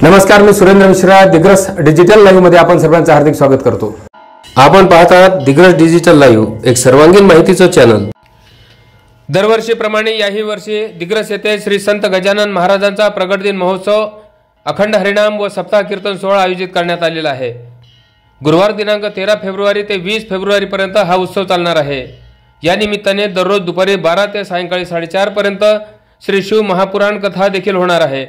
नमस्कार, मी Surendra Mishra. Digras digital live मध्ये आपण सर्वांचं हार्दिक स्वागत करतो. आपण पाहत आहात दिग्रस डिजिटल लाईव्ह, एक सर्वांगीण माहितीचं चॅनल. दरवर्षीप्रमाणे याही वर्षी दिग्रस येथे श्री संत गजानन महाराजांचा प्रगट दिन महोत्सव, अखंड हरिनाम व सप्ताह कीर्तन सोहळा आयोजित करण्यात आलेला आहे. गुरुवार दिनांक 13 फेब्रुवारी ते 20 फेब्रुवारी पर्यंत हा उत्सव चालणार आहे. या निमित्ताने दररोज दुपारी 12 ते सायंकाळी 4:30 पर्यंत श्री शिव महापुराण कथा देखील होणार आहे.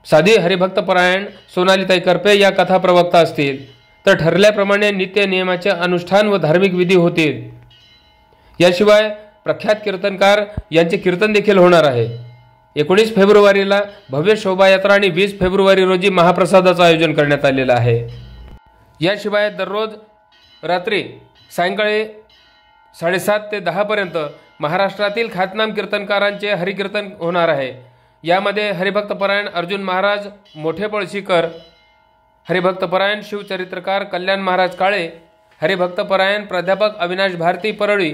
साधी हरिभक्तपरायण सोनालीताई करपे या कथा प्रवक्ता असतील, तर ठरल्याप्रमाणे नित्य नियमाचे अनुष्ठान व धार्मिक विधी होतील. याशिवाय प्रख्यात कीर्तनकार यांचे कीर्तन देखील होणार आहे. 19 फेब्रुवारीला भव्य शोभायात्रा आणि 20 फेब्रुवारी रोजी महाप्रसादाचं आयोजन करण्यात आलेलं आहे. याशिवाय दररोज रात्री सायंकाळी 7:30 ते 10 पर्यंत महाराष्ट्रातील ख्यातनाम कीर्तनकारांचे हरिकीर्तन होणार आहे. यामध्ये हरिभक्तपरायण अर्जुन महाराज मोठे पळशीकर, हरिभक्तपरायण शिवचरित्रकार कल्याण महाराज काळे, हरिभक्तपरायण प्राध्यापक अविनाश भारती परळी,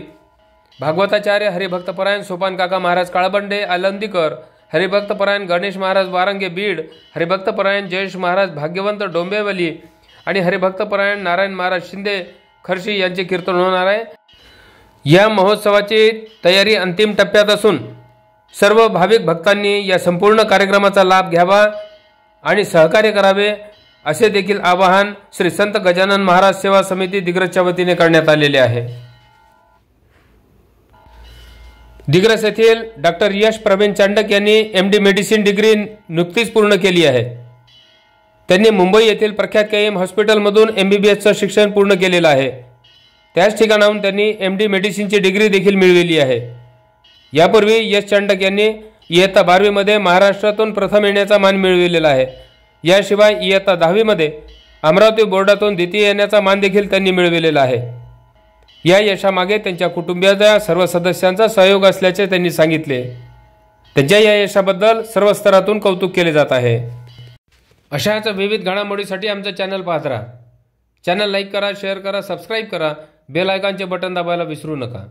भागवताचार्य हरिभक्तपरायण सोपान काका महाराज काळबंडे आलंदीकर, हरिभक्तपरायण गणेश महाराज वारंगे बीड, हरिभक्तपरायण जयेश महाराज भाग्यवंत डोंबिवली आणि हरिभक्तपरायण नारायण महाराज शिंदे खर्शी यांचे कीर्तन होणार आहे. या महोत्सवाची तयारी अंतिम टप्प्यात असून सर्व भाविक भक्तांनी या संपूर्ण कार्यक्रमाचा लाभ घ्यावा आणि सहकार्य करावे, असे देखील आवाहन श्री संत गजानन महाराज सेवा समिती दिग्रसच्या वतीने करण्यात आलेले आहे. दिग्रस येथील डॉक्टर यश प्रवीण चांडक यांनी MD मेडिसिन डिग्री नुकतीच पूर्ण केली आहे. त्यांनी मुंबई येथील प्रख्यात KM हॉस्पिटलमधून MBBSचं शिक्षण पूर्ण केलेलं आहे. त्याच ठिकाणाहून त्यांनी MD मेडिसिनची डिग्री देखील मिळवली आहे. यापूर्वी यश चांडक यांनी इयत्ता 12वी मध्ये महाराष्ट्रातून प्रथम येण्याचा मान मिळविलेला आहे. याशिवाय इयत्ता 10वी मध्ये अमरावती बोर्डातून द्वितीय येण्याचा मान देखील त्यांनी मिळविलेला आहे. या यशामागे त्यांच्या कुटुंबियाच्या सर्व सदस्यांचा सहयोग असल्याचे त्यांनी सांगितले. त्यांच्या या यशाबद्दल सर्व स्तरातून कौतुक केले जात आहे. अशाच विविध घडामोडीसाठी आमचं चॅनल पाहत राहा. चॅनल लाईक करा, शेअर करा, सबस्क्राईब करा, बेल आयकॉनचे बटन दाबायला विसरू नका.